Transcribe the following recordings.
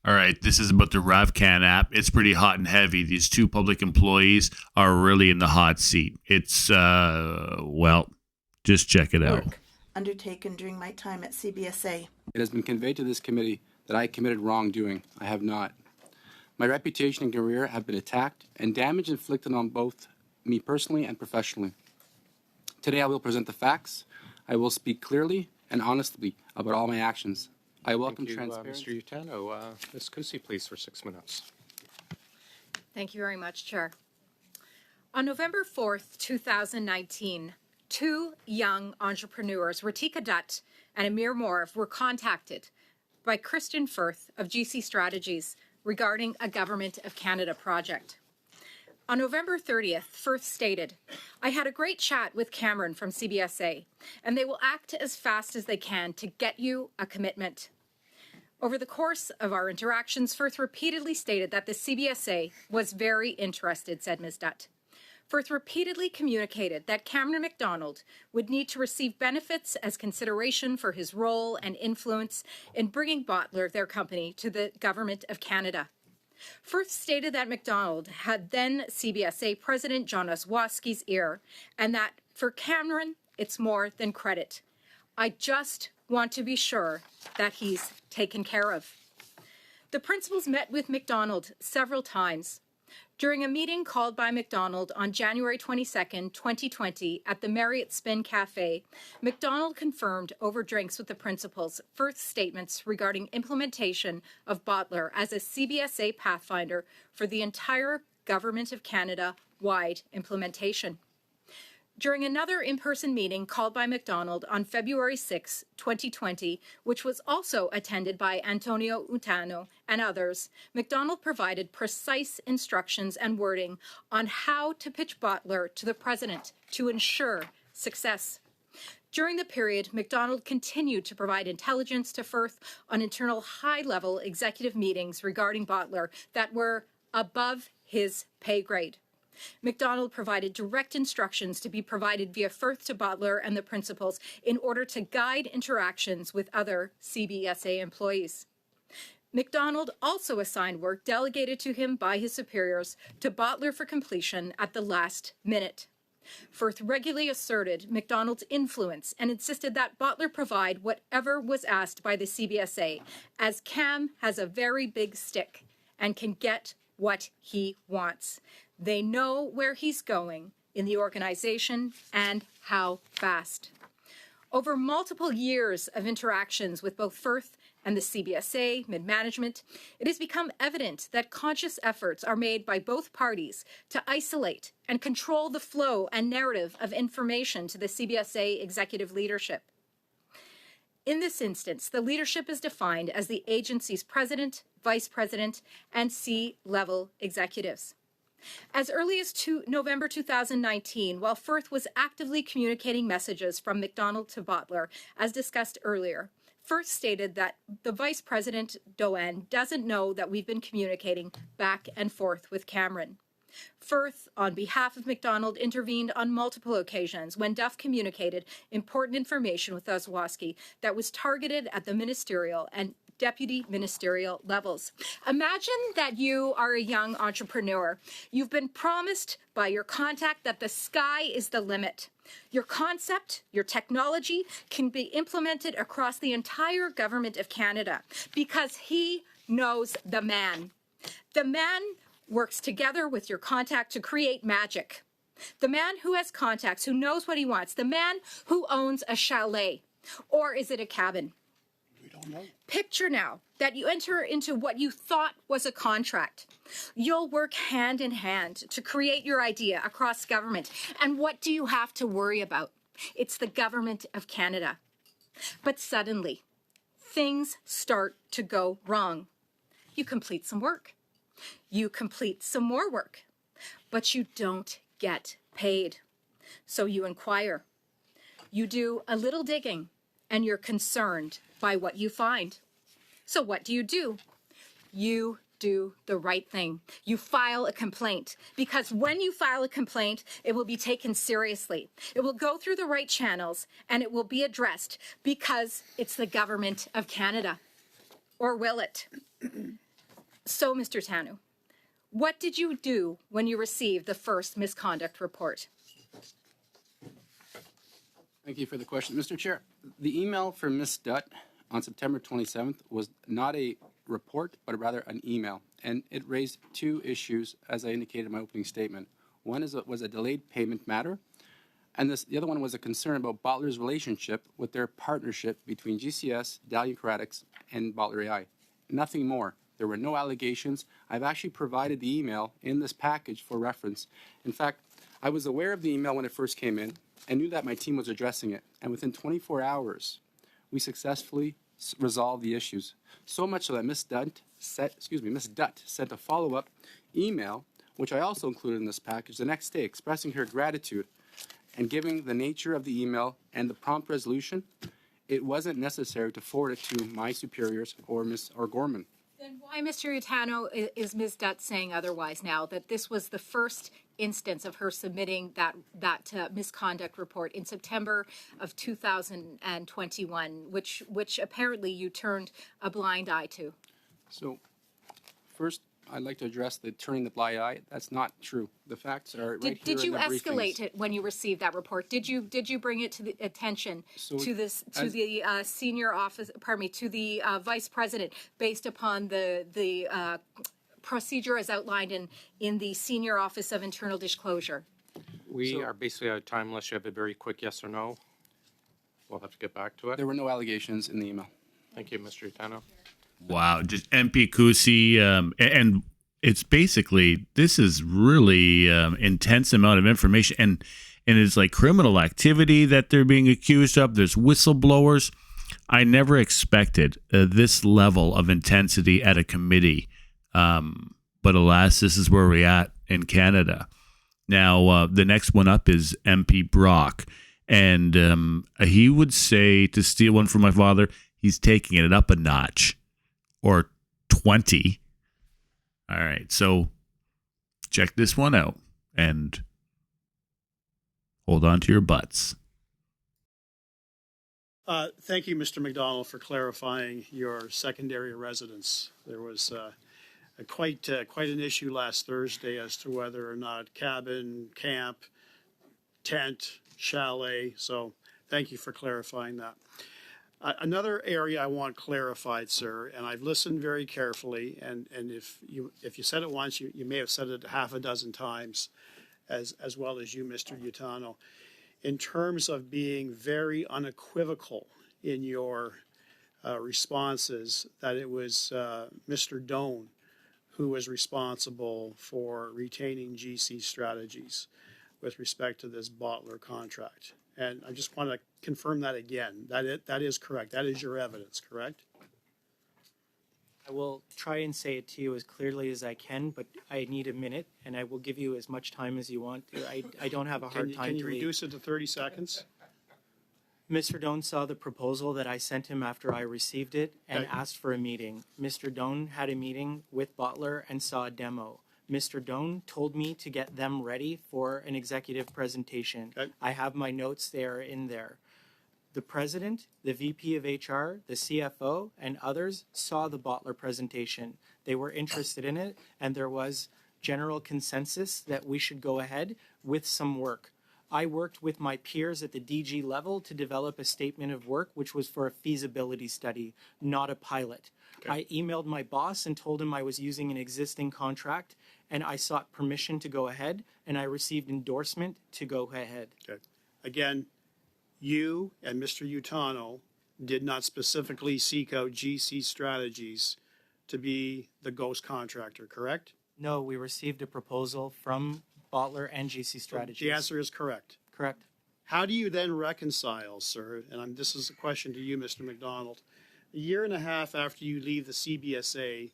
All right, this is about the ArriveCAN app. It's pretty hot and heavy. These two public employees are really in the hot seat. It's, well, just check it out. Undertaken during my time at CBSA. It has been conveyed to this committee that I committed wrongdoing. I have not. My reputation and career have been attacked and damage inflicted on both me personally and professionally. Today I will present the facts. I will speak clearly and honestly about all my actions. I welcome transparency. Mr. Utano. Ms. Kusi, please, for 6 minutes. Thank you very much, Chair. On November 4th, 2019, two young entrepreneurs, Ratika Dutt and Amir Morv, were contacted by Christian Firth of GC Strategies regarding a Government of Canada project. On November 30th, Firth stated, "I had a great chat with Cameron from CBSA, and they will act as fast as they can to get you a commitment." Over the course of our interactions, Firth repeatedly stated that the CBSA was very interested, said Ms. Dutt. Firth repeatedly communicated that Cameron MacDonald would need to receive benefits as consideration for his role and influence in bringing Bottler, their company, to the Government of Canada. Firth stated that MacDonald had then CBSA President John Oswoski's ear, and that for Cameron, it's more than credit. I just want to be sure that he's taken care of. The principals met with MacDonald several times. During a meeting called by MacDonald on January 22nd, 2020 at the Marriott Spin Cafe, MacDonald confirmed over drinks with the principals Firth's statements regarding implementation of Bottler as a CBSA pathfinder for the entire Government of Canada-wide implementation. During another in-person meeting called by MacDonald on February 6, 2020, which was also attended by Antonio Utano and others, MacDonald provided precise instructions and wording on how to pitch Bottler to the President to ensure success. During the period, MacDonald continued to provide intelligence to Firth on internal high-level executive meetings regarding Bottler that were above his pay grade. MacDonald provided direct instructions to be provided via Firth to Bottler and the principals in order to guide interactions with other CBSA employees. MacDonald also assigned work delegated to him by his superiors to Bottler for completion at the last minute. Firth regularly asserted MacDonald's influence and insisted that Bottler provide whatever was asked by the CBSA, as Cam has a very big stick and can get what he wants. They know where he's going in the organization and how fast. Over multiple years of interactions with both Firth and the CBSA mid-management, it has become evident that conscious efforts are made by both parties to isolate and control the flow and narrative of information to the CBSA executive leadership. In this instance, the leadership is defined as the agency's president, vice president, and C-level executives. As early as November 2019, while Firth was actively communicating messages from MacDonald to Bottler, as discussed earlier, Firth stated that the Vice President, Doan, doesn't know that we've been communicating back and forth with Cameron. Firth, on behalf of MacDonald, intervened on multiple occasions when Duff communicated important information with Oswoski that was targeted at the ministerial and deputy ministerial levels. Imagine that you are a young entrepreneur. You've been promised by your contact that the sky is the limit. Your concept, your technology can be implemented across the entire Government of Canada because he knows the man. The man works together with your contact to create magic. The man who has contacts, who knows what he wants. The man who owns a chalet. Or is it a cabin? We don't know. Picture now that you enter into what you thought was a contract. You'll work hand in hand to create your idea across government. And what do you have to worry about? It's the Government of Canada. But suddenly, things start to go wrong. You complete some work. You complete some more work, but you don't get paid. So you inquire. You do a little digging, and you're concerned by what you find. So what do? You do the right thing. You file a complaint, because when you file a complaint, it will be taken seriously. It will go through the right channels, and it will be addressed because it's the Government of Canada. Or will it? So, Mr. Tanu, what did you do when you received the first misconduct report? Thank you for the question. Mr. Chair, the email from Ms. Dutt on September 27th was not a report, but rather an email. And it raised two issues, as I indicated in my opening statement. One was a delayed payment matter, and the other one was a concern about Bottler's relationship with their partnership between GCS, Dalian Craddox, and Bottler AI. Nothing more. There were no allegations. I've actually provided the email in this package for reference. In fact, I was aware of the email when it first came in and knew that my team was addressing it. And within 24 hours, we successfully resolved the issues. So much so that Ms. Dutt sent a follow-up email, which I also included in this package, the next day, expressing her gratitude and giving the nature of the email and the prompt resolution. It wasn't necessary to forward it to my superiors or Ms. Gorman. Then why, Mr. Utano, is Ms. Dutt saying otherwise now, that this was the first instance of her submitting that misconduct report in September of 2021, which apparently you turned a blind eye to? So, first, I'd like to address the turning the blind eye. That's not true. The facts are right here Did you in the escalate briefings. it when you received that report? Did you bring it to the attention to the senior office? Pardon me, to the vice president, based upon the procedure as outlined in the senior office of internal disclosure? We are basically out of time unless you have a very quick yes or no. We'll have to get back to it. There were no allegations in the email. Thank you, Mr. Utano. Wow, just MP Kusi, and it's basically, this is really intense amount of information, and it's like criminal activity that they're being accused of. There's whistleblowers. I never expected this level of intensity at a committee, but alas, this is where we're at in Canada. Now, the next one up is MP Brock, and he would say, to steal one from my father, he's taking it up a notch. Or 20. All right, so check this one out and hold on to your butts. Thank you, Mr. McDonald, for clarifying your secondary residence. There was quite an issue last Thursday as to whether or not cabin, camp, tent, chalet. So thank you for clarifying that. Another area I want clarified, sir, and I've listened very carefully, and if you said it once, you may have said it half a dozen times, as well as you, Mr. Utano, in terms of being very unequivocal in your responses that it was Mr. Doan who was responsible for retaining GC Strategies with respect to this Bottler contract. And I just want to confirm that again. That is correct. That is your evidence, correct? I will try and say it to you as clearly as I can, but I need a minute, and I will give you as much time as you want. I don't have a hard time Can you to read. reduce it to 30 seconds? Mr. Doan saw the proposal that I sent him after I received it and Okay. asked for a meeting. Mr. Doan had a meeting with Bottler and saw a demo. Mr. Doan told me to get them ready for an executive presentation. Okay. I have my notes there in there. The president, the VP of HR, the CFO, and others saw the Bottler presentation. They were interested in it, and there was general consensus that we should go ahead with some work. I worked with my peers at the DG level to develop a statement of work, which was for a feasibility study, not a pilot. Okay. I emailed my boss and told him I was using an existing contract, and I sought permission to go ahead, and I received endorsement to go ahead. Okay. Again, you and Mr. Utano did not specifically seek out GC Strategies to be the ghost contractor, correct? No, we received a proposal from Bottler and GC Strategies. The answer is correct. Correct. How do you then reconcile, sir, and this is a question to you, Mr. McDonald, a year and a half after you leave the CBSA,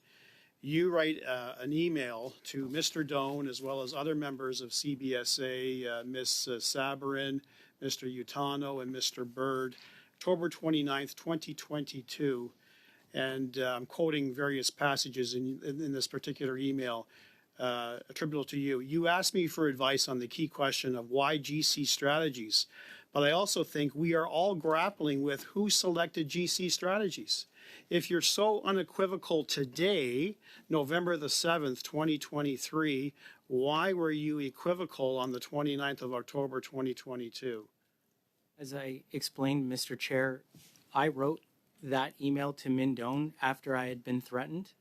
you write an email to Mr. Doan as well as other members of CBSA, Ms. Sabarin, Mr. Utano, and Mr. Bird, October 29th, 2022. And I'm quoting various passages in this particular email attributable to you. You asked me for advice on the key question of why GC Strategies. But I also think we are all grappling with who selected GC Strategies. If you're so unequivocal today, November the 7th, 2023, why were you equivocal on the 29th of October, 2022? As I explained, Mr. Chair, I wrote that email to Mindone after I had been threatened.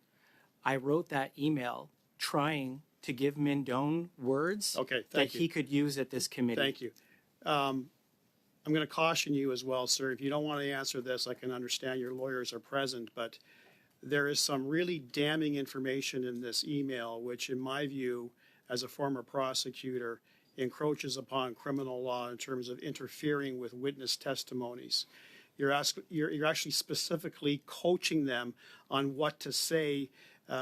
I wrote that email trying to give Mindone words Okay, that thank you. he could use at this committee. Thank you. I'm going to caution you as well, sir. If you don't want to answer this, I can understand your lawyers are present, but there is some really damning information in this email, which in my view, as a former prosecutor, encroaches upon criminal law in terms of interfering with witness testimonies. You're actually specifically coaching them on what to say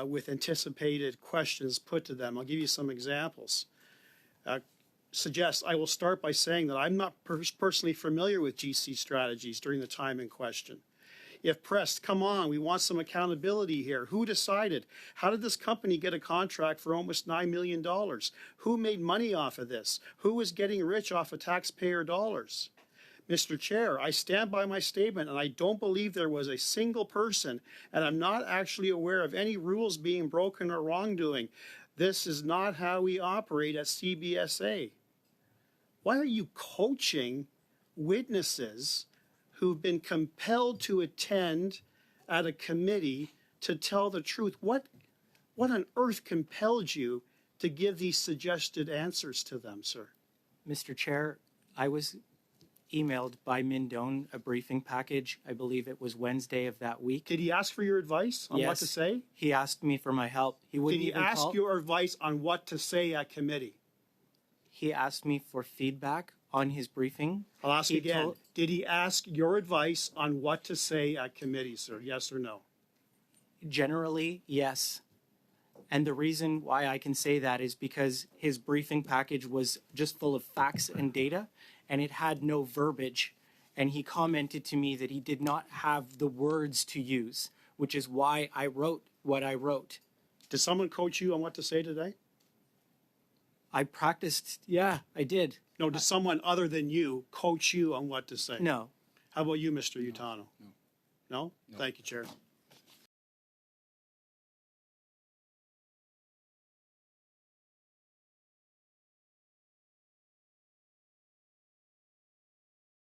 with anticipated questions put to them. I'll give you some examples. I will start by saying that I'm not personally familiar with GC strategies during the time in question. If pressed, come on, we want some accountability here. Who decided? How did this company get a contract for almost $9 million? Who made money off of this? Who was getting rich off of taxpayer dollars? Mr. Chair, I stand by my statement, and I don't believe there was a single person, and I'm not actually aware of any rules being broken or wrongdoing. This is not how we operate at CBSA. Why are you coaching witnesses who've been compelled to attend at a committee to tell the truth? What on earth compelled you to give these suggested answers to them, sir? Mr. Chair, I was emailed by Mindone a briefing package. I believe it was Wednesday of that week. Did he ask for your advice on what Yes, to say? he asked me for my help. He Did wouldn't he even ask call. your advice on what to say at committee? He asked me for feedback on his briefing. I'll ask He again. told- Did he ask your advice on what to say at committee, sir? Yes or no? Generally, yes. And the reason why I can say that is because his briefing package was just full of facts and data, and it had no verbiage. And he commented to me that he did not have the words to use, which is why I wrote what I wrote. Did someone coach you on what to say today? I practiced, yeah, I did. No, did someone other than you coach you on what to say? No. How about you, Mr. Utano? No. No? Thank you, Chair.